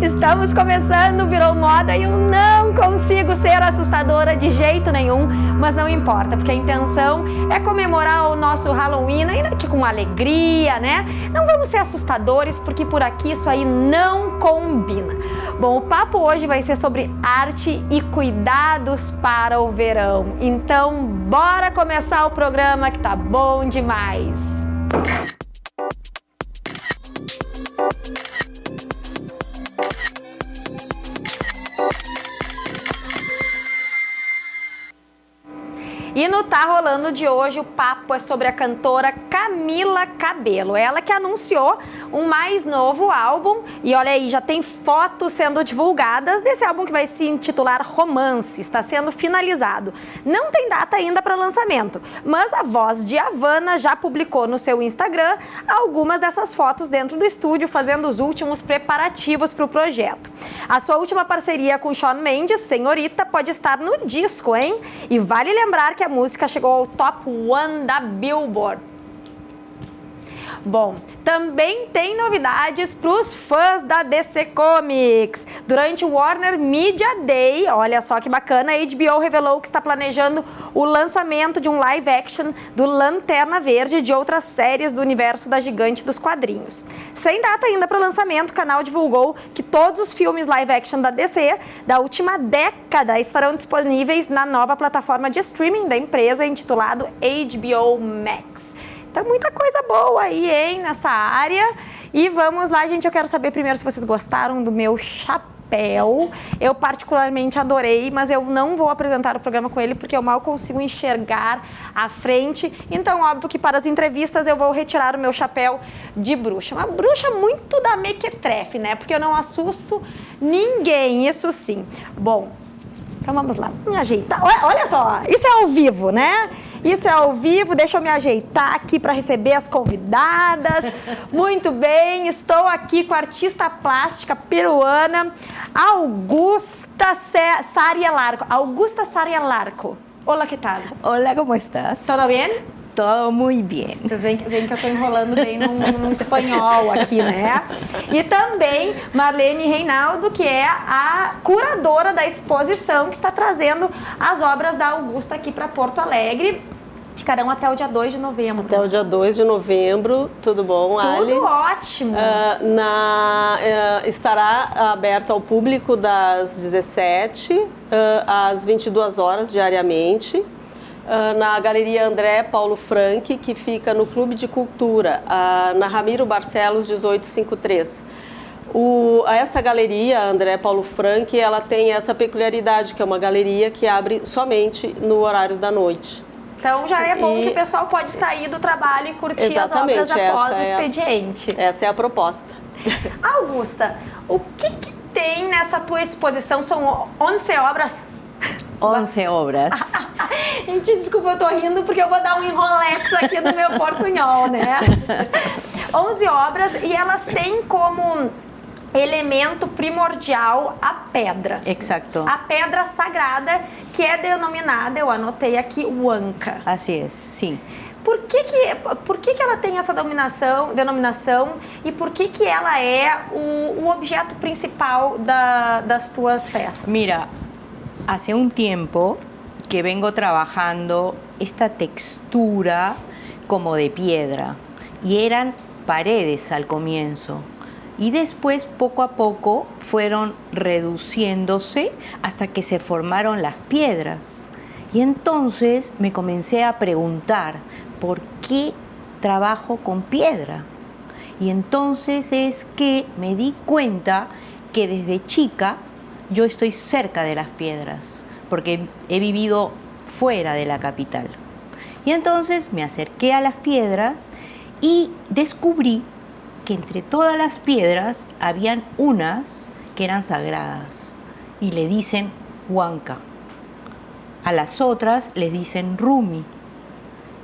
Estamos começando, virou moda e eu não consigo ser assustadora de jeito nenhum, mas não importa, porque a intenção é comemorar o nosso Halloween, ainda que com alegria, né? Não vamos ser assustadores, porque por aqui isso aí não combina. Bom, o papo hoje vai ser sobre arte e cuidados para o verão. Então, bora começar o programa que tá bom demais! E no Tá Rolando de hoje, o papo é sobre a cantora Camila Cabello. Ela que anunciou um mais novo álbum. E olha aí, já tem fotos sendo divulgadas desse álbum que vai se intitular Romance. Está sendo finalizado. Não tem data ainda para lançamento, mas a voz de Havana já publicou no seu Instagram algumas dessas fotos dentro do estúdio, fazendo os últimos preparativos para o projeto. A sua última parceria com Shawn Mendes, Senhorita, pode estar no disco, hein? E vale lembrar que a música chegou ao top 1 da Billboard. Bom, também tem novidades para os fãs da DC Comics. Durante o Warner Media Day, olha só que bacana, a HBO revelou que está planejando o lançamento de um live action do Lanterna Verde e de outras séries do universo da gigante dos quadrinhos. Sem data ainda para o lançamento, o canal divulgou que todos os filmes live action da DC da última década estarão disponíveis na nova plataforma de streaming da empresa, intitulado HBO Max. Então, muita coisa boa aí, hein, nessa área. E vamos lá, gente. Eu quero saber primeiro se vocês gostaram do meu chapéu. Eu particularmente adorei, mas eu não vou apresentar o programa com ele porque eu mal consigo enxergar a frente. Então, óbvio que para as entrevistas eu vou retirar o meu chapéu de bruxa. Uma bruxa muito da mequetrefe, né? Porque eu não assusto ninguém, isso sim. Bom, então vamos lá. Me ajeitar. Olha só, isso é ao vivo, né? Isso é ao vivo, deixa eu me ajeitar aqui para receber as convidadas. Muito bem, estou aqui com a artista plástica peruana, Augusta Saria Larco. Augusta Saria Larco. Olá, que tal? Olá, como estás? Tudo bem? Todo muy bien. Vocês veem que eu estou enrolando bem num espanhol aqui, né? E também Marlene Reinaldo, que é a curadora da exposição que está trazendo as obras da Augusta aqui para Porto Alegre. Ficarão até o dia 2 de novembro. Até o dia 2 de novembro, tudo bom, Ali? Tudo ótimo. Estará aberto ao público das 17 às 22 horas diariamente. Na Galeria André Paulo Frank, que fica no Clube de Cultura, na Ramiro Barcelos 1853. Essa galeria, André Paulo Frank, ela tem essa peculiaridade, que é uma galeria que abre somente no horário da noite. Então já é bom que o pessoal pode sair do trabalho e curtir as obras após o expediente. Essa é a proposta. Augusta, o que tem nessa tua exposição? São 11 obras? 11 obras. Gente, desculpa, eu tô rindo porque eu vou dar um enrolex aqui no meu portunhol, né? 11 obras e elas têm como elemento primordial a pedra. Exacto. A pedra sagrada que é denominada, eu anotei aqui, Huanca. Así es, sí. Por que ela tem essa denominação e por que ela é o objeto principal das tuas peças? Mira, hace un tiempo que vengo trabajando esta textura como de piedra y eran paredes al comienzo y después poco a poco fueron reduciéndose hasta que se formaron las piedras. Y entonces me comencé a preguntar por qué trabajo con piedra. Y entonces es que me di cuenta que desde chica yo estoy cerca de las piedras, porque he vivido fuera de la capital. Y entonces me acerqué a las piedras y descubrí que entre todas las piedras habían unas que eran sagradas y le dicen Huanca. A las otras les dicen Rumi.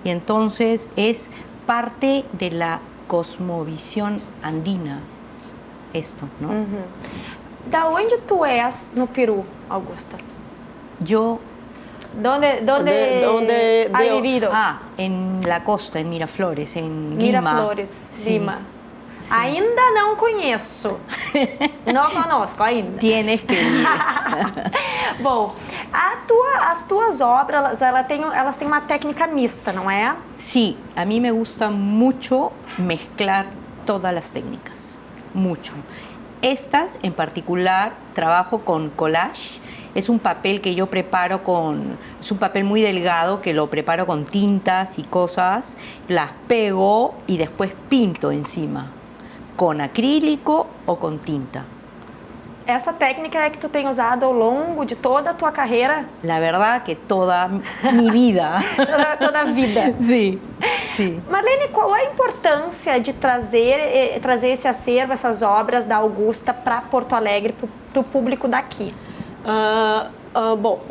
Y entonces es parte de la cosmovisión andina esto, ¿no? Da onde tu és no Peru, Augusta? Yo... ¿Dónde has vivido? En la costa, en Miraflores, en Lima. Miraflores, Sí. Lima. Ainda não conheço. Não conosco ainda. Tienes que ir. Bom, as tuas obras, elas têm uma técnica mista, não é? Sí, a mí me gusta mucho mezclar todas las técnicas, mucho. Estas en particular trabajo con collage, es un papel que yo preparo es un papel muy delgado que lo preparo con tintas y cosas, las pego y después pinto encima, con acrílico o con tinta. Essa técnica é que tu tem usado ao longo de toda a tua carreira? La verdad que toda mi vida. toda a vida. Sí, sí. Marlene, qual é a importância de trazer esse acervo, essas obras da Augusta para Porto Alegre, para o público daqui? Bom,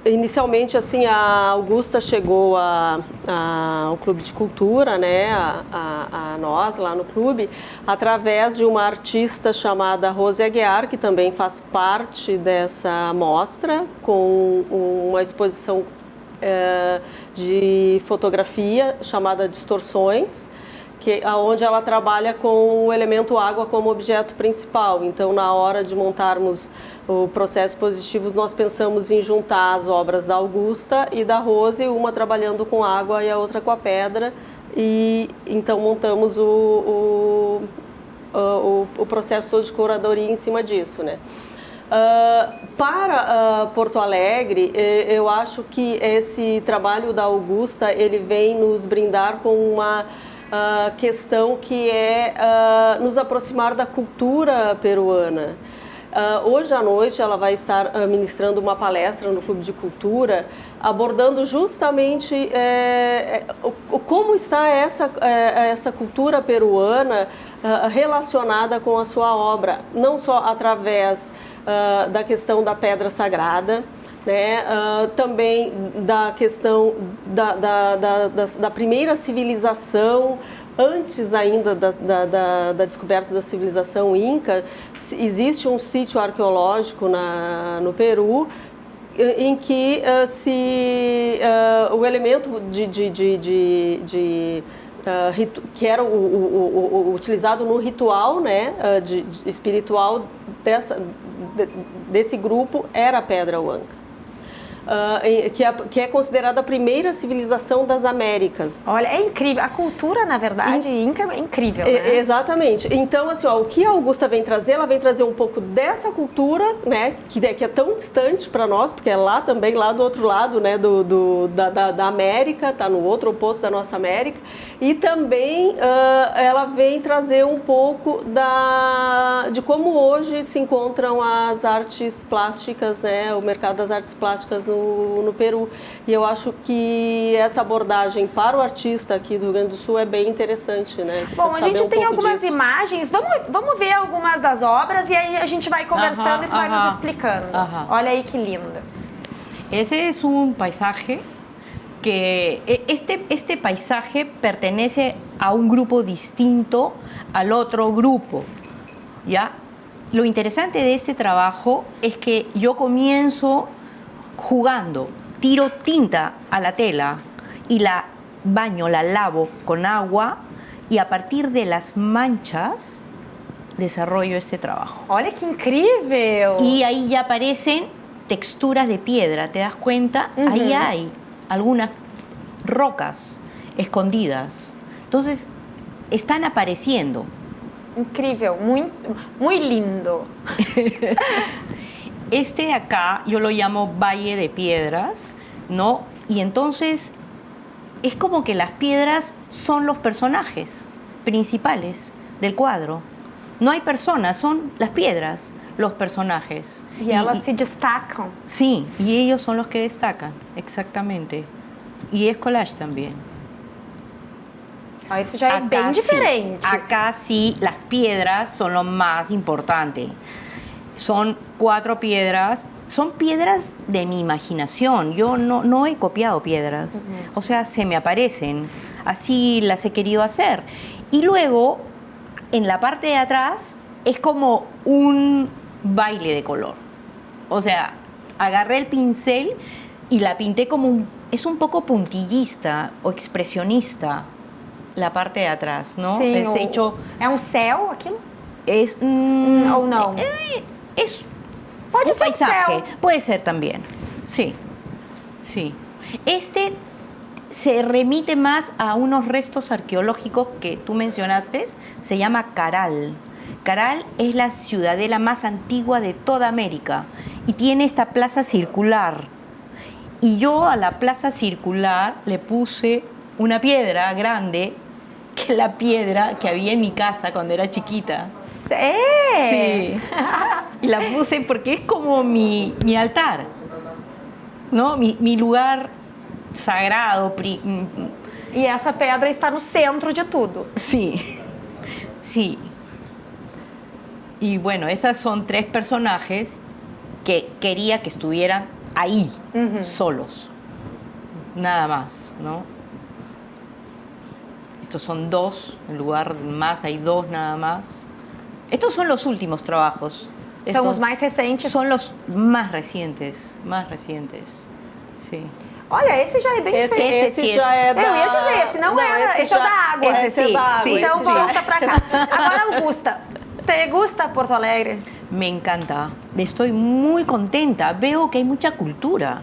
inicialmente assim a Augusta chegou ao Clube de Cultura, né, a nós lá no clube, através de uma artista chamada Rose Aguiar, que também faz parte dessa mostra, com uma exposição de fotografia chamada Distorções, onde ela trabalha com o elemento água como objeto principal. Então, na hora de montarmos o processo positivo, nós pensamos em juntar as obras da Augusta e da Rose, uma trabalhando com água e a outra com a pedra, e então montamos o processo todo de curadoria em cima disso, né? Para Porto Alegre, eu acho que esse trabalho da Augusta, ele vem nos brindar com uma questão que é nos aproximar da cultura peruana. Hoje à noite ela vai estar ministrando uma palestra no Clube de Cultura, abordando justamente como está essa cultura peruana relacionada com a sua obra, não só através da questão da pedra sagrada, né? Também da questão da primeira civilização, antes ainda da descoberta da civilização Inca. Existe um sítio arqueológico no Peru em que o elemento que era utilizado no ritual, né, espiritual desse grupo era a pedra huanca. Que é considerada a primeira civilização das Américas. Olha, é incrível. A cultura, na verdade, Inca é incrível, né? Exatamente. Então, assim, o que a Augusta vem trazer, ela vem trazer um pouco dessa cultura, né, que é tão distante para nós, porque é lá também, lá do outro lado, né, da América, está no outro oposto da nossa América, e também ela vem trazer um pouco de como hoje se encontram as artes plásticas, né, o mercado das artes plásticas no Peru. E eu acho que essa abordagem para o artista aqui do Rio Grande do Sul é bem interessante, né? Bom, a gente tem algumas imagens, vamos ver algumas das obras e aí a gente vai conversando e tu vai nos explicando. Olha aí que linda. Ese es un paisaje que este paisaje pertenece a un grupo distinto al otro grupo, ¿ya? Lo interesante de este trabajo es que yo comienzo jugando, tiro tinta a la tela y la baño, la lavo con agua y a partir de las manchas desarrollo este trabajo. Olha que incrível! Y ahí ya aparecen texturas de piedra, ¿te das cuenta? Ahí hay algunas rocas escondidas. Entonces, están apareciendo. Incrível, muy lindo. Este de acá yo lo llamo Valle de Piedras, ¿no? Y entonces es como que las piedras son los personajes principales del cuadro. No hay personas, son las piedras los personajes. Y elas se destacam. Sí, y ellos son los que destacan, exactamente. Y es collage también. Isso já é bem diferente. Acá sí, las piedras son lo más importante. Son 4 piedras, son piedras de mi imaginación. Yo no he copiado piedras, o sea, se me aparecen. Así las he querido hacer. Y luego, en la parte de atrás, es como un baile de color. O sea, agarré el pincel y la pinté como es un poco puntillista o expresionista. la parte de atrás, ¿no? Sim, Es hecho, é um céu aquilo? es, Ou não? es Pode un ser um paisaje, céu. puede ser también, sí, sí. Este se remite más a unos restos arqueológicos que tú mencionaste, se llama Caral. Caral es la ciudadela más antigua de toda América y tiene esta plaza circular. Y yo a la plaza circular le puse una piedra grande, que es la piedra que había en mi casa cuando era chiquita. É. Sí. Y la puse porque es como mi altar, ¿no? Mi lugar sagrado. E essa pedra está no centro de tudo. Sí, sí. Y bueno, esas son 3 personajes que quería que estuvieran ahí, solos. Nada más, ¿no? Estos son 2, en lugar más hay 2 nada más. Estos son los últimos trabajos. São Estos os mais recentes. son los más recientes, sí. Olha, esse já é bem diferente. Esse já é da... Eu ia dizer, esse não era, esse é da água. Esse é da água. Então esse já- volta pra cá. Agora, Augusta, ¿te gusta Porto Alegre? Me encanta, estoy muy contenta, veo que hay mucha cultura.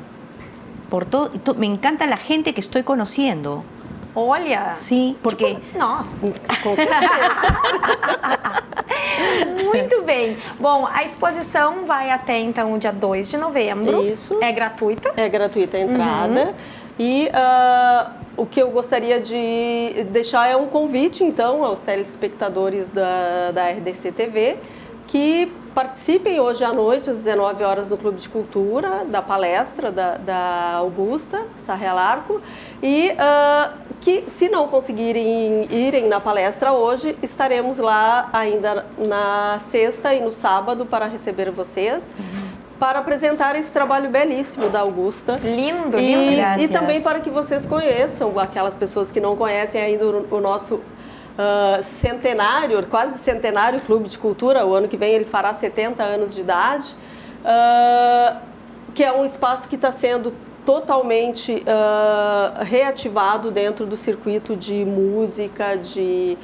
Por todo, me encanta la gente que estoy conociendo. Olha. Sí, porque Nossa. Com certeza. Muito bem. Bom, a exposição vai até então o dia 2 de novembro. Isso. É gratuita. É gratuita a entrada. E o que eu gostaria de deixar é um convite, então, aos telespectadores da RDC TV que participem hoje à noite, às 19 horas, no Clube de Cultura, da palestra da Augusta Sarrelarco. E que, se não conseguirem irem na palestra hoje, estaremos lá ainda na sexta e no sábado para receber vocês. Para apresentar esse trabalho belíssimo da Augusta. Lindo, E, lindo. Graças. e também para que vocês conheçam, aquelas pessoas que não conhecem ainda o nosso centenário, quase centenário Clube de Cultura. O ano que vem ele fará 70 anos de idade, que é um espaço que está sendo totalmente reativado dentro do circuito de música, de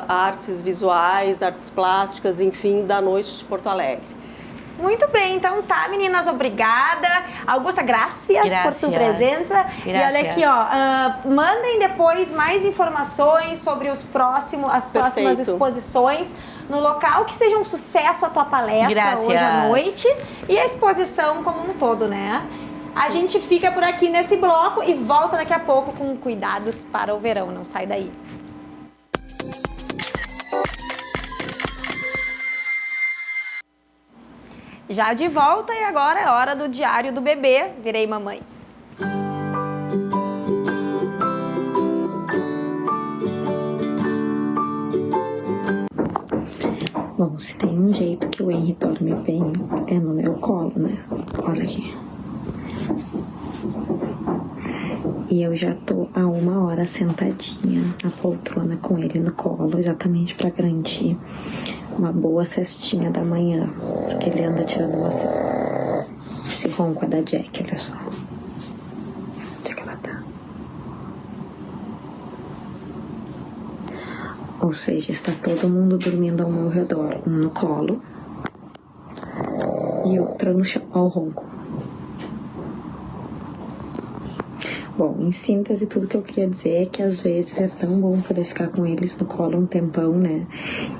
artes visuais, artes plásticas, enfim, da noite de Porto Alegre. Muito bem, então tá, meninas, obrigada. Augusta, graças por sua presença. E olha aqui, ó, mandem depois mais informações sobre as próximas exposições no local, que seja um sucesso a tua palestra hoje à noite e a exposição como um todo, né? A gente fica por aqui nesse bloco e volta daqui a pouco com cuidados para o verão. Não sai daí. Já de volta e agora é hora do Diário do Bebê. Virei mamãe. Bom, se tem um jeito que o Henry dorme bem, é no meu colo, né? Olha aqui. E eu já tô há 1 hora sentadinha na poltrona com ele no colo, exatamente para garantir uma boa cestinha da manhã, porque ele anda tirando esse ronco é da Jack, olha só. Onde é que ela tá? Ou seja, está todo mundo dormindo ao meu redor, um no colo e outra no chão, ao ronco. Bom, em síntese, tudo que eu queria dizer é que às vezes é tão bom poder ficar com eles no colo um tempão, né?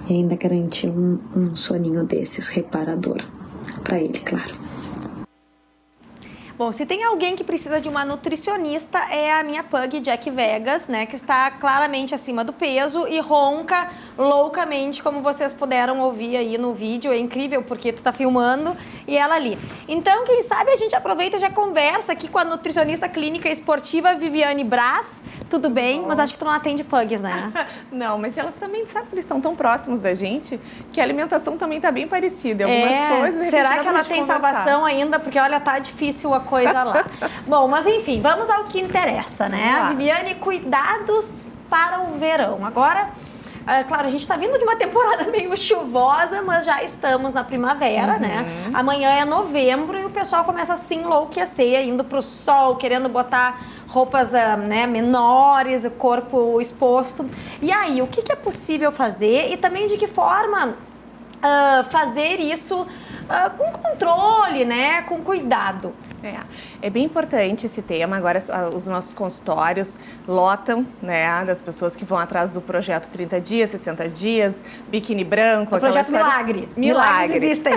E ainda garantir um soninho desses reparador. Pra ele, claro. Bom, se tem alguém que precisa de uma nutricionista, é a minha pug Jack Vegas, né? Que está claramente acima do peso e ronca loucamente, como vocês puderam ouvir aí no vídeo. É incrível porque tu tá filmando e ela ali. Então, quem sabe a gente aproveita e já conversa aqui com a nutricionista clínica esportiva Viviane Braz. Tudo bem? Mas acho que tu não atende pugs, né? Não, mas elas também sabem que eles estão tão próximos da gente que a alimentação também tá bem parecida. Algumas coisas. de repente, Será dá que pra ela gente tem conversar. salvação ainda? Porque olha, tá difícil a coisa lá. Bom, mas enfim, vamos ao que interessa, né? Vamos lá. Viviane, cuidados para o verão. Agora, claro, a gente está vindo de uma temporada meio chuvosa, mas já estamos na primavera, né? Amanhã é novembro e o pessoal começa a se enlouquecer, indo pro sol, querendo botar roupas né, menores, o corpo exposto. E aí, o que é possível fazer e também de que forma fazer isso com controle, né? Com cuidado. É bem importante esse tema. Agora os nossos consultórios lotam, né, das pessoas que vão atrás do projeto 30 dias, 60 dias, biquíni branco. O projeto Milagre. Milagres existem.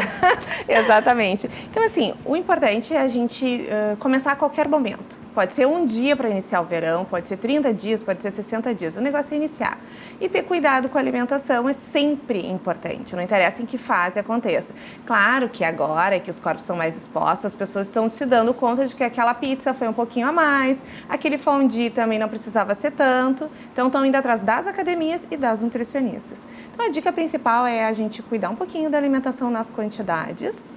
Exatamente. Então, assim, o importante é a gente começar a qualquer momento. Pode ser um dia para iniciar o verão, pode ser 30 dias, pode ser 60 dias. O negócio é iniciar. E ter cuidado com a alimentação é sempre importante. Não interessa em que fase aconteça. Claro que agora que os corpos são mais expostos, as pessoas estão se dando conta de que aquela pizza foi um pouquinho a mais, aquele fondue também não precisava ser tanto. Então, estão indo atrás das academias e das nutricionistas. Então, a dica principal é a gente cuidar um pouquinho da alimentação nas quantidades.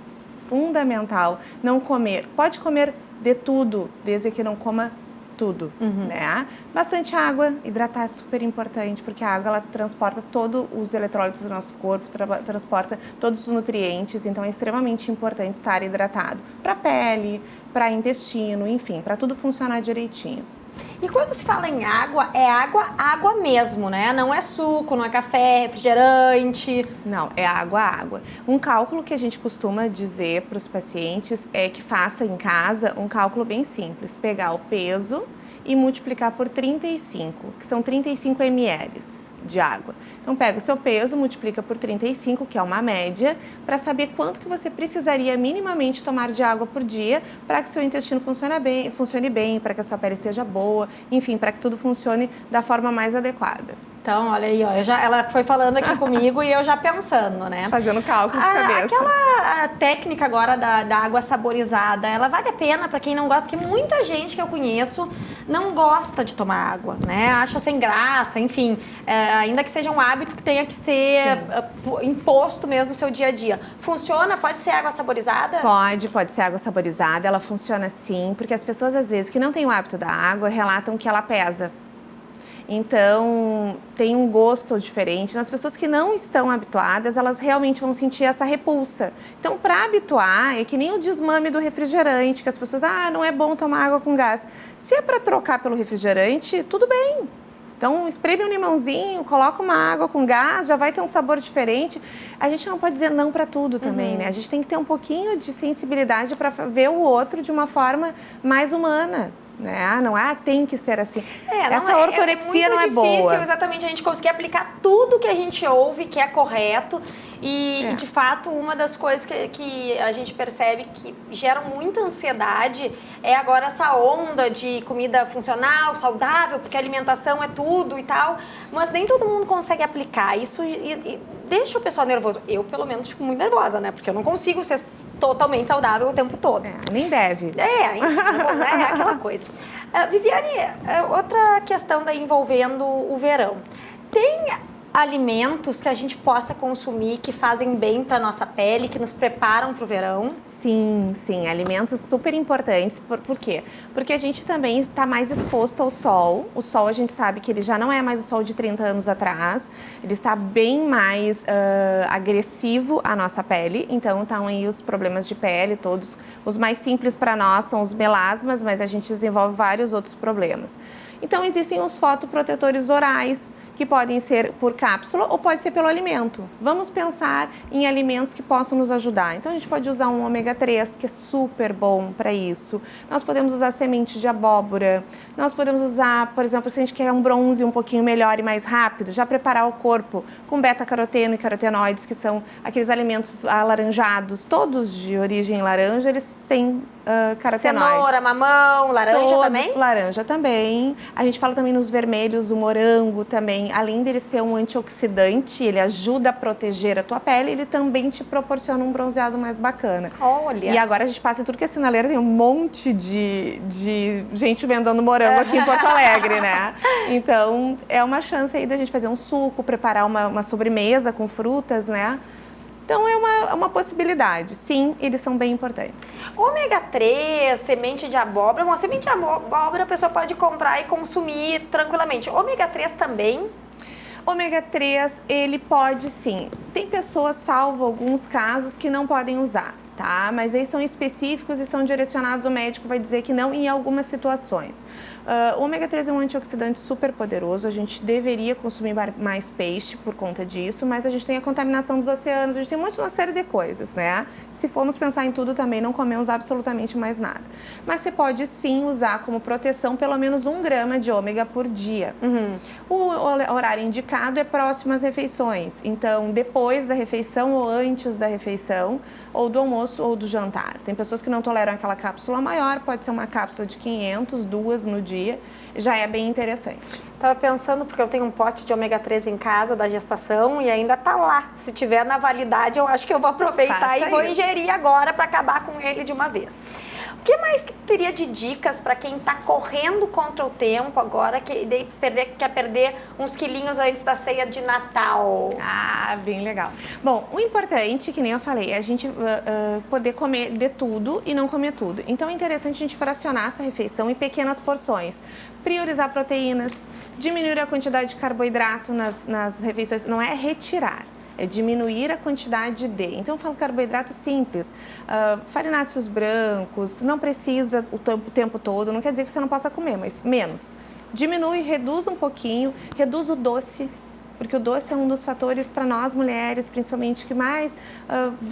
Fundamental não comer. Pode comer de tudo, desde que não coma tudo, né? Bastante água, hidratar é super importante, porque a água ela transporta todos os eletrólitos do nosso corpo, transporta todos os nutrientes, então é extremamente importante estar hidratado para a pele, para intestino, enfim, para tudo funcionar direitinho. E quando se fala em água, é água mesmo, né? Não é suco, não é café, refrigerante. Não, é água. Um cálculo que a gente costuma dizer para os pacientes é que faça em casa um cálculo bem simples. Pegar o peso e multiplicar por 35, que são 35 ml de água. Então, pega o seu peso, multiplica por 35, que é uma média, para saber quanto que você precisaria minimamente tomar de água por dia para que o seu intestino funcione bem, para que a sua pele esteja boa, enfim, para que tudo funcione da forma mais adequada. Então, olha aí, ó, ela foi falando aqui comigo e eu já pensando, né? Fazendo cálculo de cabeça. Aquela técnica agora da água saborizada, ela vale a pena para quem não gosta? Porque muita gente que eu conheço não gosta de tomar água, né? Acha sem graça, enfim, ainda que seja um hábito que tenha que ser imposto mesmo no seu dia a dia. Funciona? Pode ser água saborizada? Pode ser água saborizada, ela funciona sim, porque as pessoas às vezes que não têm o hábito da água relatam que ela pesa. Então, tem um gosto diferente. As pessoas que não estão habituadas, elas realmente vão sentir essa repulsa. Então, para habituar, é que nem o desmame do refrigerante, que as pessoas, não é bom tomar água com gás. Se é para trocar pelo refrigerante, tudo bem. Então, espreme um limãozinho, coloca uma água com gás, já vai ter um sabor diferente. A gente não pode dizer não para tudo também, né? A gente tem que ter um pouquinho de sensibilidade para ver o outro de uma forma mais humana. Né? Não tem que ser assim. Essa ortorexia não é boa. É difícil exatamente a gente conseguir aplicar tudo que a gente ouve que é correto e de fato uma das coisas que a gente percebe que geram muita ansiedade é agora essa onda de comida funcional, saudável, porque a alimentação é tudo e tal, mas nem todo mundo consegue aplicar isso e deixa o pessoal nervoso. Eu, pelo menos, fico muito nervosa, né? Porque eu não consigo ser totalmente saudável o tempo todo. Nem deve. Enfim, é aquela coisa. Viviane, outra questão daí envolvendo o verão. Tem alimentos que a gente possa consumir que fazem bem para nossa pele, que nos preparam para o verão? Sim, alimentos super importantes. Por quê? Porque a gente também está mais exposto ao sol. O sol, a gente sabe que ele já não é mais o sol de 30 anos atrás. Ele está bem mais agressivo à nossa pele. Então, estão aí os problemas de pele, todos. Os mais simples para nós são os melasmas, mas a gente desenvolve vários outros problemas. Então, existem os fotoprotetores orais, que podem ser por cápsula ou pode ser pelo alimento. Vamos pensar em alimentos que possam nos ajudar. Então, a gente pode usar um ômega 3, que é super bom para isso. Nós podemos usar semente de abóbora. Nós podemos usar, por exemplo, se a gente quer um bronze um pouquinho melhor e mais rápido, já preparar o corpo com beta-caroteno e carotenoides, que são aqueles alimentos alaranjados, todos de origem laranja, eles têm carotenoides. Cenoura, mamão, laranja também? Laranja também. A gente fala também nos vermelhos, o morango também. Além dele ser um antioxidante, ele ajuda a proteger a tua pele, ele também te proporciona um bronzeado mais bacana. Olha! E agora a gente passa tudo que é sinaleira, tem um monte de gente vendendo morango aqui em Porto Alegre, né? Então, é uma chance aí da gente fazer um suco, preparar uma sobremesa com frutas, né? Então, é uma possibilidade. Sim, eles são bem importantes. Ômega 3, semente de abóbora. Uma semente de abóbora a pessoa pode comprar e consumir tranquilamente. Ômega 3 também? Ômega 3, ele pode sim. Tem pessoas, salvo alguns casos, que não podem usar, tá? Mas aí são específicos e são direcionados, o médico vai dizer que não em algumas situações. O ômega 3 é um antioxidante super poderoso, a gente deveria consumir mais peixe por conta disso, mas a gente tem a contaminação dos oceanos, a gente tem uma série de coisas, né? Se formos pensar em tudo também, não comemos absolutamente mais nada. Mas você pode sim usar como proteção pelo menos 1 grama de ômega por dia. O horário indicado é próximo às refeições, então depois da refeição ou antes da refeição, ou do almoço ou do jantar. Tem pessoas que não toleram aquela cápsula maior, pode ser uma cápsula de 500, 2 no dia, já é bem interessante. Tava pensando, porque eu tenho um pote de ômega 3 em casa da gestação e ainda tá lá. Se tiver na validade, eu acho que eu vou aproveitar Faça e vou isso. ingerir agora para acabar com ele de uma vez. O que mais que teria de dicas para quem está correndo contra o tempo agora, que quer perder uns quilinhos antes da ceia de Natal? Ah, bem legal. Bom, o importante, que nem eu falei, é a gente poder comer de tudo e não comer tudo. Então é interessante a gente fracionar essa refeição em pequenas porções. Priorizar proteínas, diminuir a quantidade de carboidrato nas refeições. Não é retirar, é diminuir a quantidade de. Então eu falo carboidrato simples, farináceos brancos, não precisa o tempo todo, não quer dizer que você não possa comer, mas menos. Diminui, reduz um pouquinho, reduz o doce, porque o doce é um dos fatores para nós mulheres, principalmente, que mais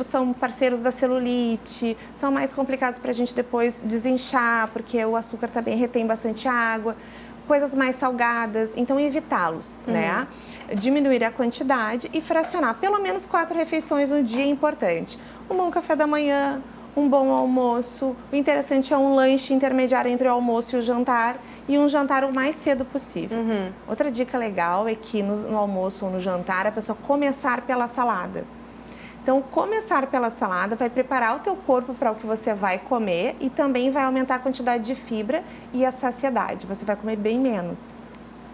são parceiros da celulite, são mais complicados para a gente depois desinchar, porque o açúcar também retém bastante água. Coisas mais salgadas, então evitá-los, né? Diminuir a quantidade e fracionar pelo menos 4 refeições no dia é importante. Um bom café da manhã, um bom almoço. O interessante é um lanche intermediário entre o almoço e o jantar e um jantar o mais cedo possível. Outra dica legal é que no almoço ou no jantar a pessoa começar pela salada. Então, começar pela salada vai preparar o teu corpo para o que você vai comer e também vai aumentar a quantidade de fibra e a saciedade. Você vai comer bem menos.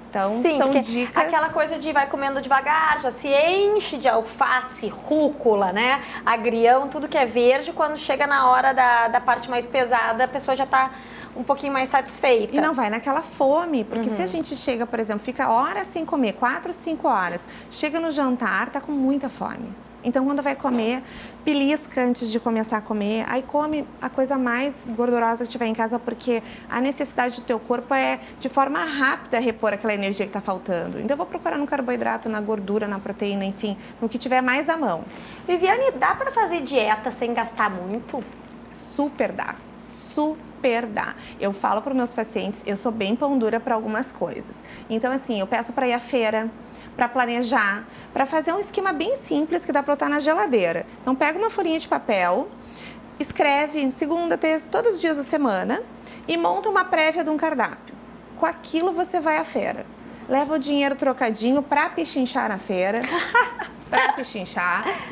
Então, Sim, são porque dicas... aquela coisa de vai comendo devagar, já se enche de alface, rúcula, né? Agrião, tudo que é verde, quando chega na hora da parte mais pesada, a pessoa já tá um pouquinho mais satisfeita. E não vai naquela fome, porque se a gente chega, por exemplo, fica horas sem comer, 4, 5 horas, chega no jantar, tá com muita fome. Então, quando vai comer, belisca antes de começar a comer, aí come a coisa mais gordurosa que tiver em casa, porque a necessidade do teu corpo é, de forma rápida, repor aquela energia que está faltando. Então, eu vou procurar no carboidrato, na gordura, na proteína, enfim, no que tiver mais à mão. Viviane, dá para fazer dieta sem gastar muito? Super dá, super dá. Eu falo para os meus pacientes, eu sou bem pão dura para algumas coisas. Então, assim, eu peço para ir à feira, para planejar, para fazer um esquema bem simples que dá para botar na geladeira. Então, pega uma folhinha de papel, escreve segunda, terça, todos os dias da semana e monta uma prévia de um cardápio. Com aquilo você vai à feira. Leva o dinheiro trocadinho para pichinchar na feira,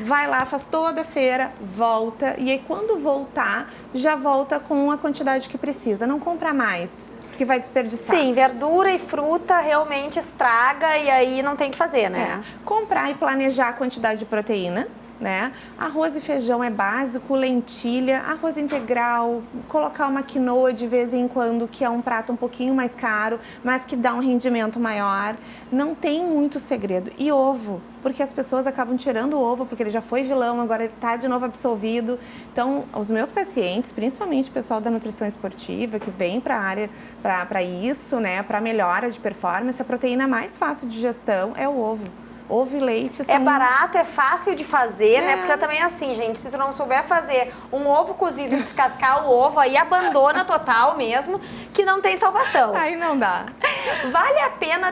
vai lá, faz toda a feira, volta e aí quando voltar, já volta com a quantidade que precisa. Não compra mais, que vai desperdiçar. Sim, verdura e fruta realmente estraga e aí não tem o que fazer, né? Comprar e planejar a quantidade de proteína, né? Arroz e feijão é básico, lentilha, arroz integral, colocar uma quinoa de vez em quando, que é um prato um pouquinho mais caro, mas que dá um rendimento maior. Não tem muito segredo. E ovo, porque as pessoas acabam tirando o ovo, porque ele já foi vilão, agora ele está de novo absolvido. Então, os meus pacientes, principalmente o pessoal da nutrição esportiva, que vem para a área, para isso, né, para melhora de performance, a proteína mais fácil de digestão é o ovo. Ovo e leite são... É barato, é fácil de fazer, né? Porque também é assim, gente, se tu não souber fazer um ovo cozido e descascar o ovo, aí abandona total mesmo, que não tem salvação. Aí não dá. Vale a pena,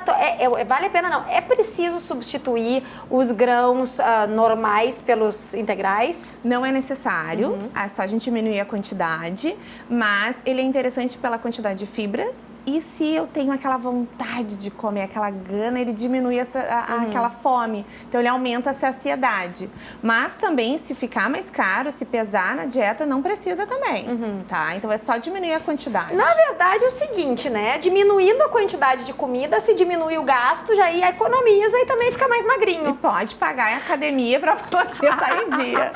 vale a pena não, é preciso substituir os grãos normais pelos integrais? Não é necessário, é só a gente diminuir a quantidade, mas ele é interessante pela quantidade de fibra. E se eu tenho aquela vontade de comer, aquela gana, ele diminui aquela fome. Então, ele aumenta a saciedade. Mas também, se ficar mais caro, se pesar na dieta, não precisa também, tá? Então, é só diminuir a quantidade. Na verdade, é o seguinte, né? Diminuindo a quantidade de comida, se diminui o gasto, já aí economiza e também fica mais magrinho. E pode pagar a academia para poder estar em dia.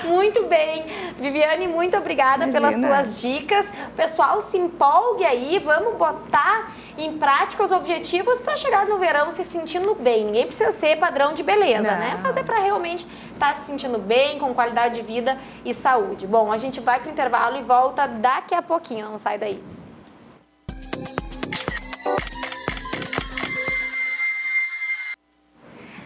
Muito bem. Viviane, muito obrigada pelas tuas dicas. Pessoal, se empolgue aí, vamos botar em prática os objetivos para chegar no verão se sentindo bem. Ninguém precisa ser padrão de beleza, né? Mas é para realmente estar se sentindo bem, com qualidade de vida e saúde. Bom, a gente vai pro intervalo e volta daqui a pouquinho. Não sai daí.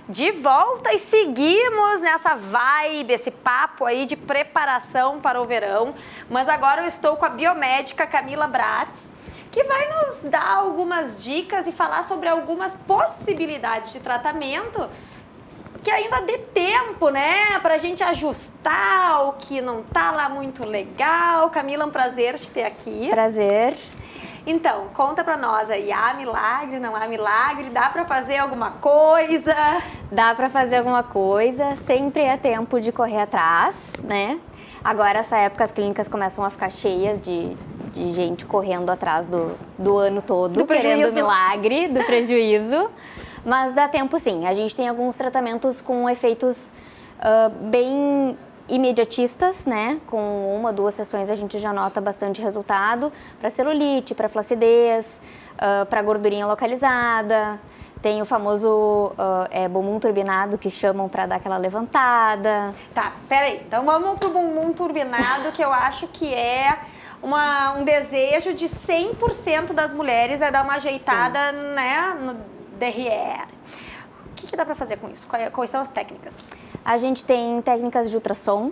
De volta e seguimos nessa vibe, esse papo aí de preparação para o verão. Mas agora eu estou com a biomédica Camila Bratz, que vai nos dar algumas dicas e falar sobre algumas possibilidades de tratamento que ainda dê tempo, né, pra gente ajustar o que não tá lá muito legal. Camila, é um prazer te ter aqui. Prazer. Então, conta pra nós aí, há milagre, não há milagre, dá pra fazer alguma coisa? Dá pra fazer alguma coisa, sempre é tempo de correr atrás, né? Agora, essa época, as clínicas começam a ficar cheias de gente correndo atrás do ano todo, querendo milagre, do prejuízo. Mas dá tempo sim, a gente tem alguns tratamentos com efeitos bem imediatistas, né? Com 1 ou 2 sessões a gente já nota bastante resultado para celulite, para flacidez, para gordurinha localizada. Tem o famoso bumbum turbinado que chamam para dar aquela levantada. Tá, peraí. Então vamos pro bumbum turbinado, que eu acho que é um desejo de 100% das mulheres é dar uma ajeitada, né, no derrière. O que dá para fazer com isso? Quais são as técnicas? A gente tem técnicas de ultrassom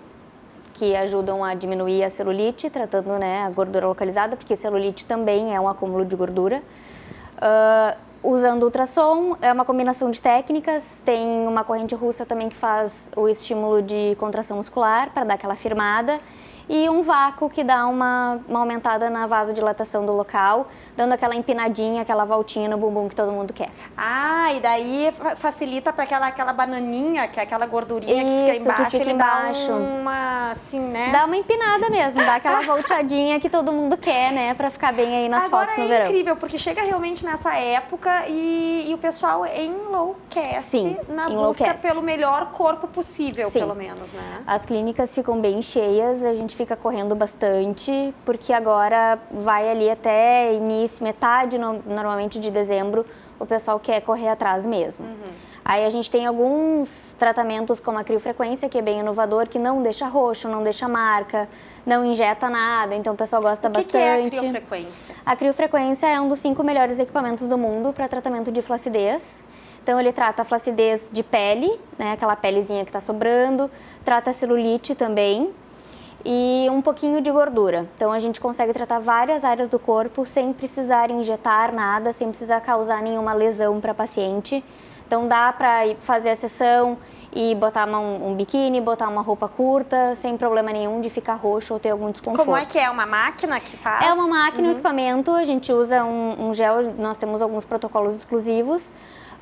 que ajudam a diminuir a celulite, tratando, né, a gordura localizada, porque celulite também é um acúmulo de gordura. Usando ultrassom, é uma combinação de técnicas, tem uma corrente russa também que faz o estímulo de contração muscular para dar aquela firmada, e um vácuo que dá uma aumentada na vasodilatação do local, dando aquela empinadinha, aquela voltinha no bumbum que todo mundo quer. Ah, e daí facilita para aquela bananinha, que é aquela gordurinha Isso, que fica embaixo, que fica ele embaixo. Dá uma, assim, né? Dá uma empinada mesmo, dá aquela volteadinha que todo mundo quer, né, para ficar bem aí nas Agora fotos no verão. É incrível, porque chega realmente nessa época e o pessoal enlouquece. Sim, na enlouquece. busca pelo melhor corpo possível, Sim. pelo menos, né? As clínicas ficam bem cheias, a gente fica correndo bastante, porque agora vai ali até início, metade normalmente de dezembro, o pessoal quer correr atrás mesmo. Aí a gente tem alguns tratamentos como a criofrequência, que é bem inovador, que não deixa roxo, não deixa marca, não injeta nada, então o pessoal gosta bastante. O que é a criofrequência? A criofrequência é um dos 5 melhores equipamentos do mundo para tratamento de flacidez. Então ele trata a flacidez de pele, né, aquela pelezinha que está sobrando, trata a celulite também e um pouquinho de gordura. Então a gente consegue tratar várias áreas do corpo sem precisar injetar nada, sem precisar causar nenhuma lesão para a paciente. Então dá para fazer a sessão e botar um biquíni, botar uma roupa curta, sem problema nenhum de ficar roxo ou ter algum desconforto. Como é que é? Uma máquina que faz? É uma máquina, um equipamento, a gente usa um gel, nós temos alguns protocolos exclusivos.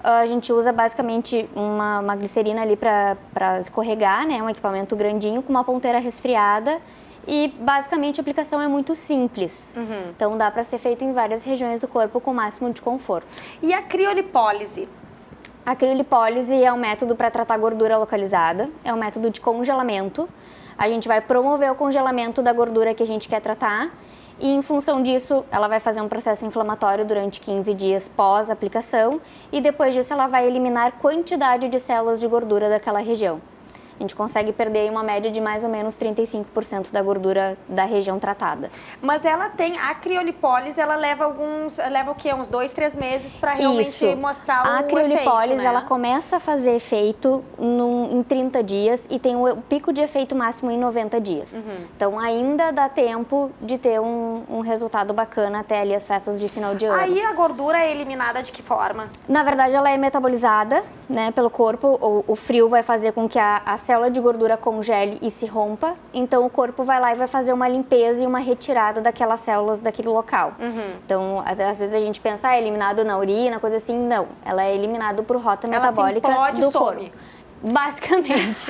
A gente usa basicamente uma glicerina ali para escorregar, né? Um equipamento grandinho com uma ponteira resfriada e basicamente a aplicação é muito simples. Então dá para ser feito em várias regiões do corpo com o máximo de conforto. E a criolipólise? A criolipólise é um método para tratar gordura localizada, é um método de congelamento. A gente vai promover o congelamento da gordura que a gente quer tratar e, em função disso, ela vai fazer um processo inflamatório durante 15 dias pós-aplicação e depois disso ela vai eliminar quantidade de células de gordura daquela região. A gente consegue perder uma média de mais ou menos 35% da gordura da região tratada. Mas ela tem, a criolipólise, ela leva o quê? Uns 2, 3 meses para realmente mostrar o efeito, A criolipólise, né? ela começa a fazer efeito em 30 dias e tem o pico de efeito máximo em 90 dias. Então ainda dá tempo de ter um resultado bacana até ali as festas de final de ano. Aí a gordura é eliminada de que forma? Na verdade, ela é metabolizada, né, pelo corpo. O frio vai fazer com que a célula de gordura congele e se rompa. Então, o corpo vai lá e vai fazer uma limpeza e uma retirada daquelas células daquele local. Então, às vezes a gente pensa, é eliminado na urina, coisa assim. Não, ela é eliminada por rota metabólica do corpo. Basicamente.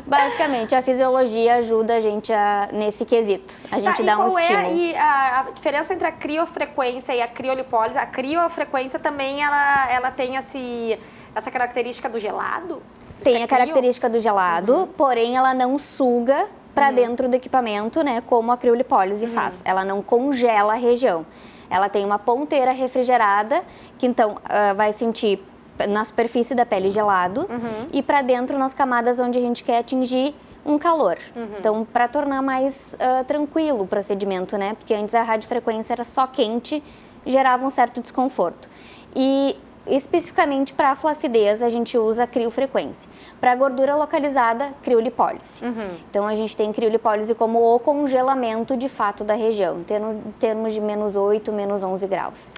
Basicamente, a fisiologia ajuda a gente nesse quesito. A gente dá um estímulo. E a diferença entre a criofrequência e a criolipólise? A criofrequência também, ela tem essa característica do gelado? Tem a característica do gelado, porém ela não suga para dentro do equipamento, né, como a criolipólise faz. Ela não congela a região. Ela tem uma ponteira refrigerada, que então vai sentir na superfície da pele gelado e para dentro nas camadas onde a gente quer atingir um calor. Então, para tornar mais tranquilo o procedimento, né? Porque antes a radiofrequência era só quente, gerava um certo desconforto. E especificamente para a flacidez, a gente usa criofrequência. Para a gordura localizada, criolipólise. Então, a gente tem criolipólise como o congelamento de fato da região, em termos de -8, -11 graus.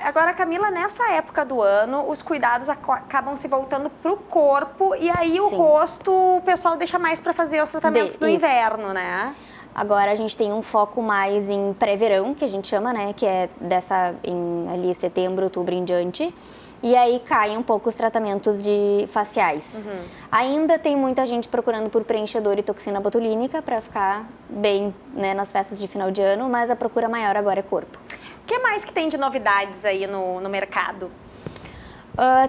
Agora, Camila, nessa época do ano, os cuidados acabam se voltando para o corpo e aí o rosto o pessoal deixa mais para fazer os tratamentos do inverno, né? Agora a gente tem um foco mais em pré-verão, que a gente chama, né? Que é ali setembro, outubro em diante. E aí caem um pouco os tratamentos faciais. Ainda tem muita gente procurando por preenchedor e toxina botulínica para ficar bem, né, nas festas de final de ano, mas a procura maior agora é corpo. O que mais que tem de novidades aí no mercado?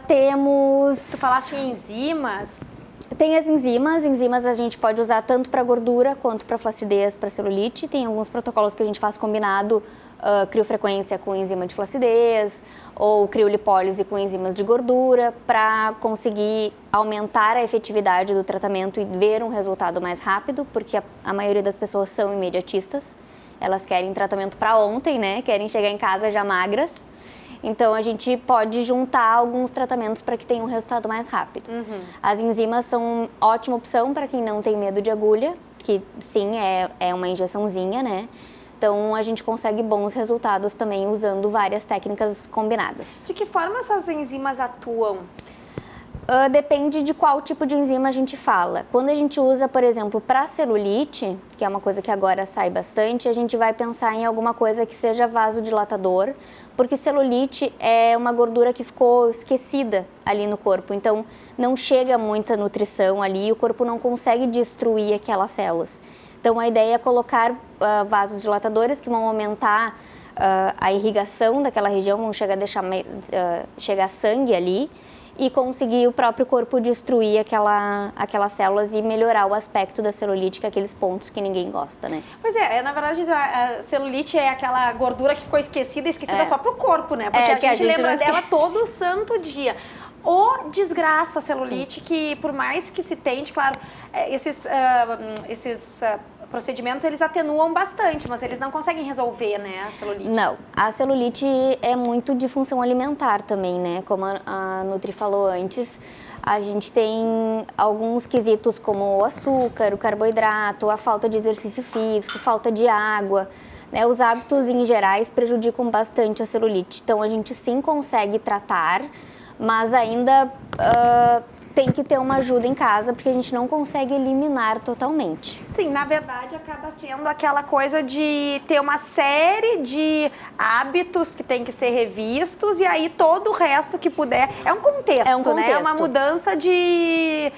Temos... Tu falaste em enzimas? Tem as enzimas. Enzimas a gente pode usar tanto para gordura quanto para flacidez, para celulite. Tem alguns protocolos que a gente faz combinado, criofrequência com enzima de flacidez ou criolipólise com enzimas de gordura para conseguir aumentar a efetividade do tratamento e ver um resultado mais rápido, porque a maioria das pessoas são imediatistas. Elas querem tratamento para ontem, né? Querem chegar em casa já magras. Então, a gente pode juntar alguns tratamentos para que tenha um resultado mais rápido. As enzimas são ótima opção para quem não tem medo de agulha, que sim, é uma injeçãozinha, né? Então, a gente consegue bons resultados também usando várias técnicas combinadas. De que forma essas enzimas atuam? Depende de qual tipo de enzima a gente fala. Quando a gente usa, por exemplo, para celulite, que é uma coisa que agora sai bastante, a gente vai pensar em alguma coisa que seja vasodilatador, porque celulite é uma gordura que ficou esquecida ali no corpo, então não chega muita nutrição ali e o corpo não consegue destruir aquelas células. Então a ideia é colocar vasodilatadores que vão aumentar a irrigação daquela região, vão chegar sangue ali, e conseguir o próprio corpo destruir aquelas células e melhorar o aspecto da celulite, que é aqueles pontos que ninguém gosta, né? Pois é, na verdade a celulite é aquela gordura que ficou esquecida só pro corpo, né? Porque a gente lembra dela todo santo dia. Ou desgraça a celulite, que por mais que se tente, claro, esses procedimentos, eles atenuam bastante, mas eles não conseguem resolver, né, a celulite. Não, a celulite é muito de função alimentar também, né, como a Nutri falou antes, a gente tem alguns quesitos como o açúcar, o carboidrato, a falta de exercício físico, falta de água, né, os hábitos em gerais prejudicam bastante a celulite, então a gente sim consegue tratar, mas ainda tem que ter uma ajuda em casa, porque a gente não consegue eliminar totalmente. Sim, na verdade acaba sendo aquela coisa de ter uma série de hábitos que tem que ser revistos e aí todo o resto que puder. É um contexto, né? É uma mudança de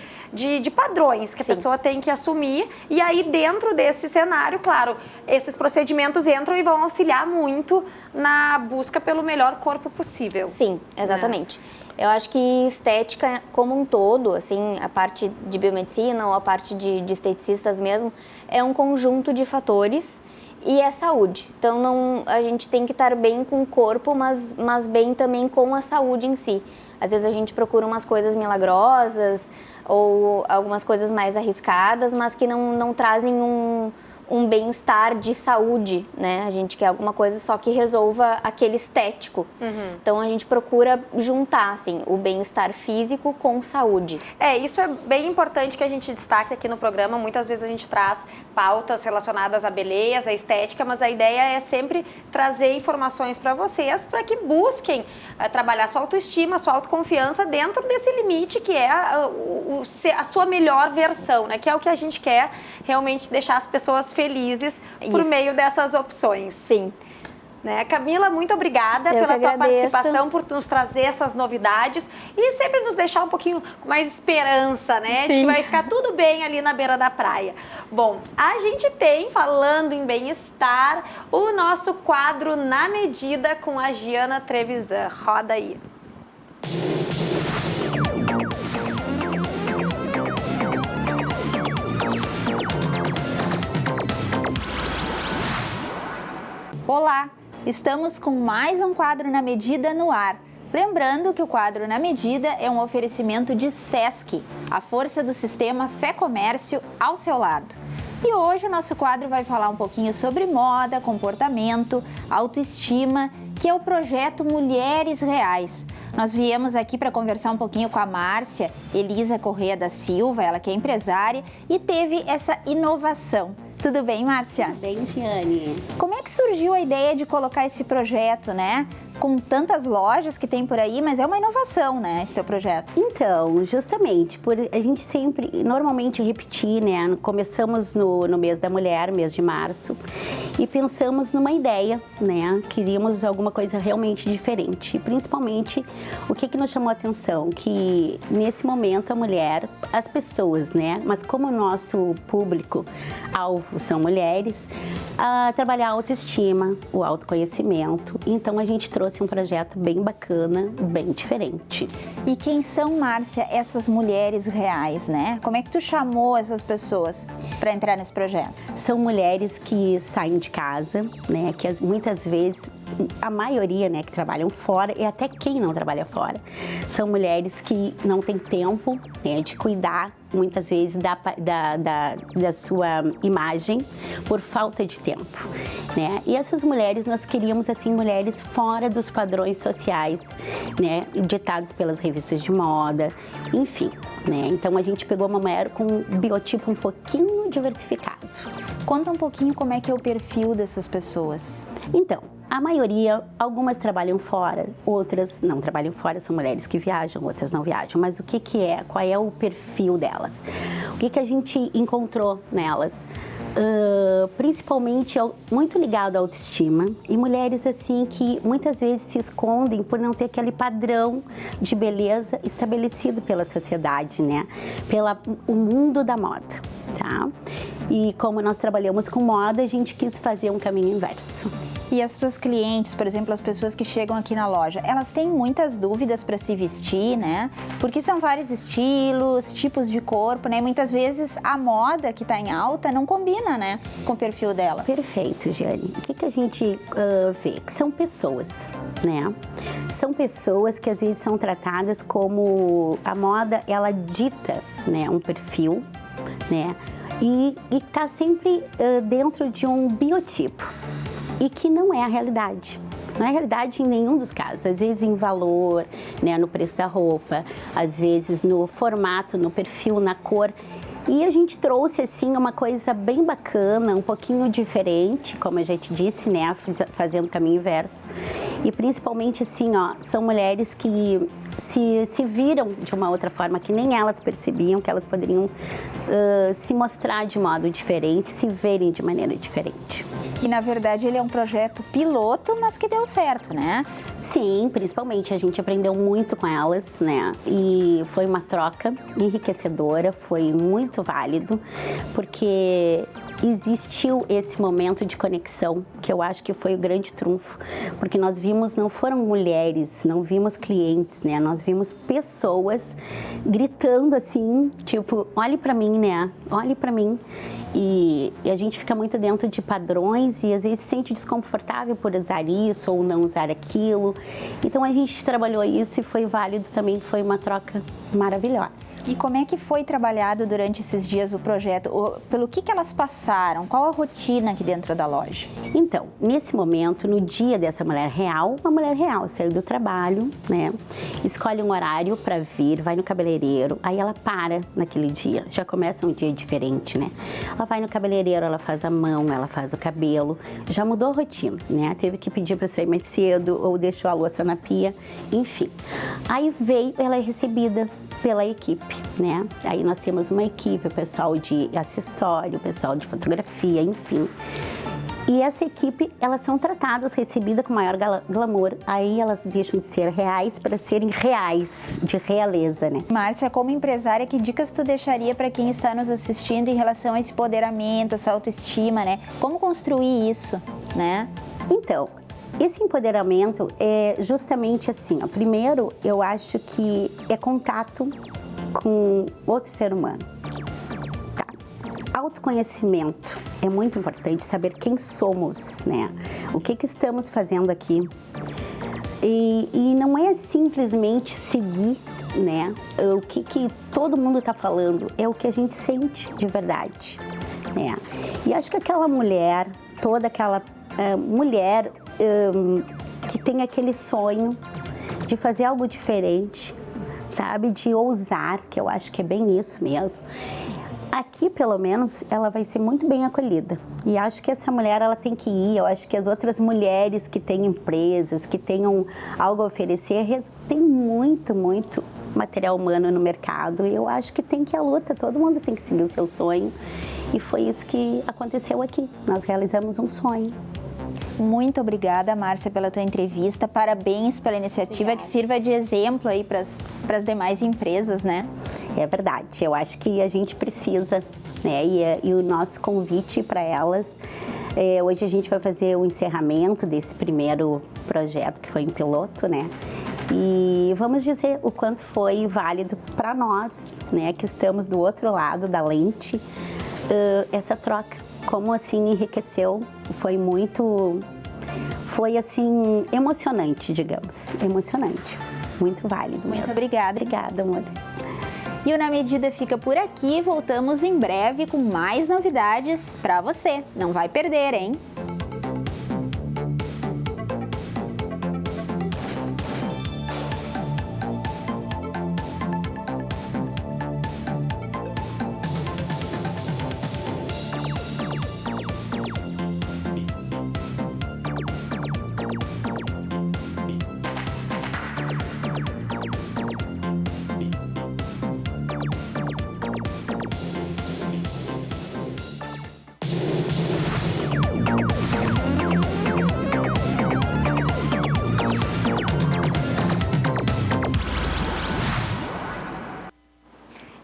padrões que a pessoa tem que assumir. E aí dentro desse cenário, claro, esses procedimentos entram e vão auxiliar muito na busca pelo melhor corpo possível. Sim, exatamente. Eu acho que estética como um todo, assim, a parte de biomedicina ou a parte de esteticistas mesmo, é um conjunto de fatores e é saúde. Então, a gente tem que estar bem com o corpo, mas bem também com a saúde em si. Às vezes a gente procura umas coisas milagrosas ou algumas coisas mais arriscadas, mas que não trazem um bem-estar de saúde, né? A gente quer alguma coisa só que resolva aquele estético. Então, a gente procura juntar, assim, o bem-estar físico com saúde. Isso é bem importante que a gente destaque aqui no programa. Muitas vezes a gente traz pautas relacionadas à beleza, à estética, mas a ideia é sempre trazer informações para vocês, para que busquem trabalhar sua autoestima, sua autoconfiança dentro desse limite que é a sua melhor versão, né? Que é o que a gente quer realmente deixar as pessoas felizes por meio dessas opções. Sim. Né? Camila, muito obrigada pela tua participação, por nos trazer essas novidades e sempre nos deixar um pouquinho com mais esperança, né? De que vai ficar tudo bem ali na beira da praia. Bom, a gente tem, falando em bem-estar, o nosso quadro Na Medida com a Giana Trevisan. Roda aí. Olá, Estamos com mais um quadro na medida no ar. Lembrando que o quadro na medida é um oferecimento de Sesc, a força do sistema Fé Comércio ao seu lado. E hoje o nosso quadro vai falar um pouquinho sobre moda, comportamento, autoestima, que é o projeto Mulheres Reais. Nós viemos aqui para conversar um pouquinho com a Márcia Elisa Corrêa da Silva, ela que é empresária e teve essa inovação. Tudo bem, Márcia? Tudo bem, Tiane. Como é que surgiu a ideia de colocar esse projeto, né? Com tantas lojas que tem por aí, mas é uma inovação, né, esse teu projeto? Então, justamente, por a gente sempre, normalmente repetir, né, começamos no mês da mulher, mês de março, e pensamos numa ideia, né, queríamos alguma coisa realmente diferente, e principalmente, o que nos chamou a atenção, que nesse momento a mulher, as pessoas, né, mas como o nosso público-alvo são mulheres, trabalhar a autoestima, o autoconhecimento, então a gente trouxe um projeto bem bacana, bem diferente. E quem são, Márcia, essas mulheres reais, né? Como é que tu chamou essas pessoas para entrar nesse projeto? São mulheres que saem de casa, né? Que muitas vezes, a maioria, né, que trabalham fora, e até quem não trabalha fora, são mulheres que não têm tempo, né, de cuidar muitas vezes da sua imagem por falta de tempo, né? E essas mulheres, nós queríamos assim mulheres fora dos padrões sociais, né, ditados pelas revistas de moda, enfim, né? Então a gente pegou uma mulher com um biotipo um pouquinho diversificado. Conta um pouquinho como é que é o perfil dessas pessoas. Então, a maioria, algumas trabalham fora, outras não trabalham fora, são mulheres que viajam, outras não viajam. Mas o que é? Qual é o perfil delas? O que a gente encontrou nelas? Principalmente muito ligado à autoestima e mulheres assim que muitas vezes se escondem por não ter aquele padrão de beleza estabelecido pela sociedade, né? O mundo da moda, tá? E como nós trabalhamos com moda, a gente quis fazer um caminho inverso. E as suas clientes, por exemplo, as pessoas que chegam aqui na loja, elas têm muitas dúvidas para se vestir, né? Porque são vários estilos, tipos de corpo, né? Muitas vezes a moda que está em alta não combina, né, com o perfil dela. Perfeito, Giane. O que a gente vê? Que são pessoas, né? São pessoas que às vezes são tratadas como a moda, ela dita, né, um perfil, né? E está sempre dentro de um biotipo. E que não é a realidade. Não é a realidade em nenhum dos casos. Às vezes em valor, né, no preço da roupa, às vezes no formato, no perfil, na cor. E a gente trouxe, assim, uma coisa bem bacana, um pouquinho diferente, como eu já te disse, né, fazendo o caminho inverso. E principalmente, assim, ó, são mulheres que se viram de uma outra forma, que nem elas percebiam que elas poderiam se mostrar de modo diferente, se verem de maneira diferente. E, na verdade, ele é um projeto piloto, mas que deu certo, né? Sim, principalmente. A gente aprendeu muito com elas, né? E foi uma troca enriquecedora, foi muito válido, porque existiu esse momento de conexão, que eu acho que foi o grande trunfo, porque nós vimos, não foram mulheres, não vimos clientes, né? Nós vimos pessoas gritando assim, tipo, olhe pra mim, né? Olhe pra mim. E a gente fica muito dentro de padrões e às vezes se sente desconfortável por usar isso ou não usar aquilo. Então a gente trabalhou isso e foi válido também, foi uma troca maravilhosa. E como é que foi trabalhado durante esses dias o projeto? Pelo que elas passaram? Qual a rotina aqui dentro da loja? Então, nesse momento, no dia dessa mulher real, uma mulher real saiu do trabalho, né? Escolhe um horário para vir, vai no cabeleireiro, aí ela para naquele dia, já começa um dia diferente, né? Ela vai no cabeleireiro, ela faz a mão, ela faz o cabelo, já mudou a rotina, né? Teve que pedir para sair mais cedo ou deixou a louça na pia, enfim. Aí veio, ela é recebida pela equipe, né? Aí nós temos uma equipe, o pessoal de acessório, o pessoal de fotografia, enfim. E essa equipe, elas são tratadas, recebidas com maior glamour. Aí elas deixam de ser reais para serem reais, de realeza, né? Márcia, como empresária, que dicas tu deixaria para quem está nos assistindo em relação a esse empoderamento, essa autoestima, né? Como construir isso, né? Então, esse empoderamento é justamente assim, ó. Primeiro, eu acho que é contato com outro ser humano. Tá. autoconhecimento. É muito importante saber quem somos, né? O que estamos fazendo aqui. E não é simplesmente seguir, né, o que todo mundo está falando, é o que a gente sente de verdade, né? E acho que aquela mulher, toda aquela mulher que tem aquele sonho de fazer algo diferente, sabe, de ousar, que eu acho que é bem isso mesmo. Aqui, pelo menos, ela vai ser muito bem acolhida. E acho que essa mulher, ela tem que ir. Eu acho que as outras mulheres que têm empresas, que tenham algo a oferecer, tem muito, muito material humano no mercado. E eu acho que tem que ir à luta. Todo mundo tem que seguir o seu sonho. E foi isso que aconteceu aqui. Nós realizamos um sonho. Muito obrigada, Márcia, pela tua entrevista. Parabéns pela iniciativa. Obrigada. Que sirva de exemplo aí para as demais empresas, né? É verdade. Eu acho que a gente precisa, né? E o nosso convite para elas, hoje a gente vai fazer o encerramento desse primeiro projeto que foi em piloto, né? E vamos dizer o quanto foi válido para nós, né? Que estamos do outro lado da lente, essa troca. Como assim enriqueceu, foi assim emocionante, digamos, emocionante, muito válido mesmo. Muito obrigada. Obrigada, amor. E o Na Medida fica por aqui, voltamos em breve com mais novidades para você. Não vai perder, hein?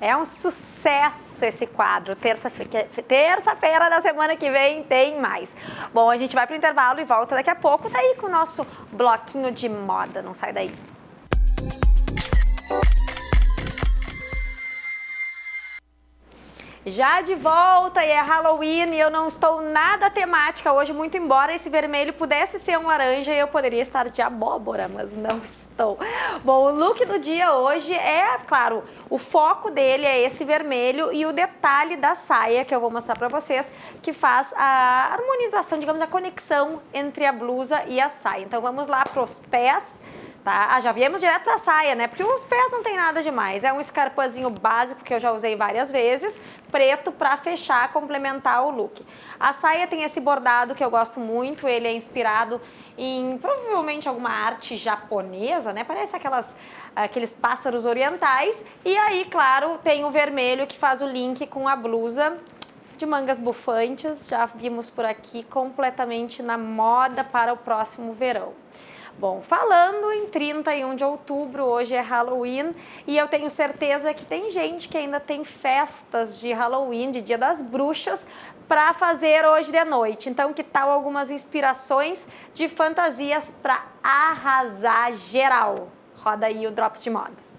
É um sucesso esse quadro. Terça-feira da semana que vem tem mais. Bom, a gente vai para o intervalo e volta daqui a pouco. Daí com o nosso bloquinho de moda. Não sai daí. Já de volta, e é Halloween, e eu não estou nada temática hoje, muito embora esse vermelho pudesse ser um laranja, eu poderia estar de abóbora, mas não estou. Bom, o look do dia hoje é, claro, o foco dele é esse vermelho e o detalhe da saia, que eu vou mostrar para vocês, que faz a harmonização, digamos, a conexão entre a blusa e a saia. Então vamos lá para os pés. Tá? Já viemos direto para a saia, né? Porque os pés não tem nada demais. É um escarpazinho básico que eu já usei várias vezes, preto para fechar, complementar o look. A saia tem esse bordado que eu gosto muito, ele é inspirado em provavelmente alguma arte japonesa, né? Parece aqueles pássaros orientais. E aí, claro, tem o vermelho que faz o link com a blusa de mangas bufantes. Já vimos por aqui, completamente na moda para o próximo verão. Bom, falando em 31 de outubro, hoje é Halloween e eu tenho certeza que tem gente que ainda tem festas de Halloween, de Dia das Bruxas, para fazer hoje de noite. Então, que tal algumas inspirações de fantasias para arrasar geral? Roda aí o Drops de Moda.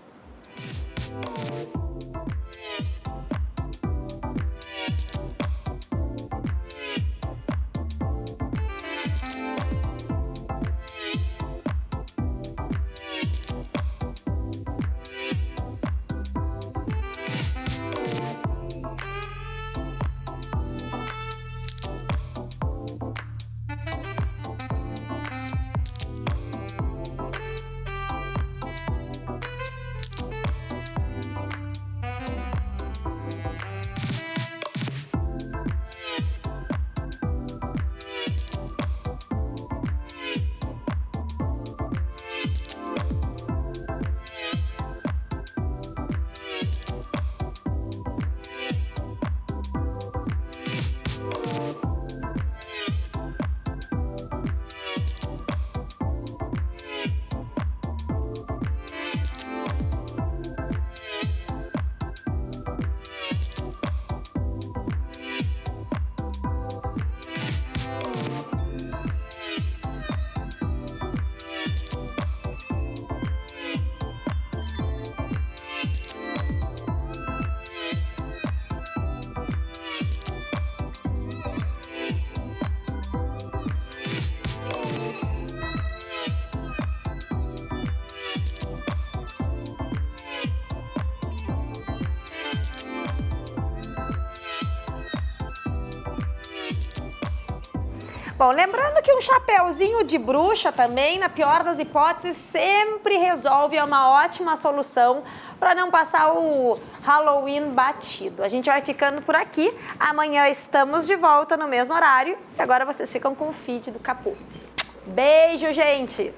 Bom, lembrando que um chapéuzinho de bruxa também, na pior das hipóteses, sempre resolve, é uma ótima solução para não passar o Halloween batido. A gente vai ficando por aqui. Amanhã estamos de volta no mesmo horário. E agora vocês ficam com o feed do Capu. Beijo, gente!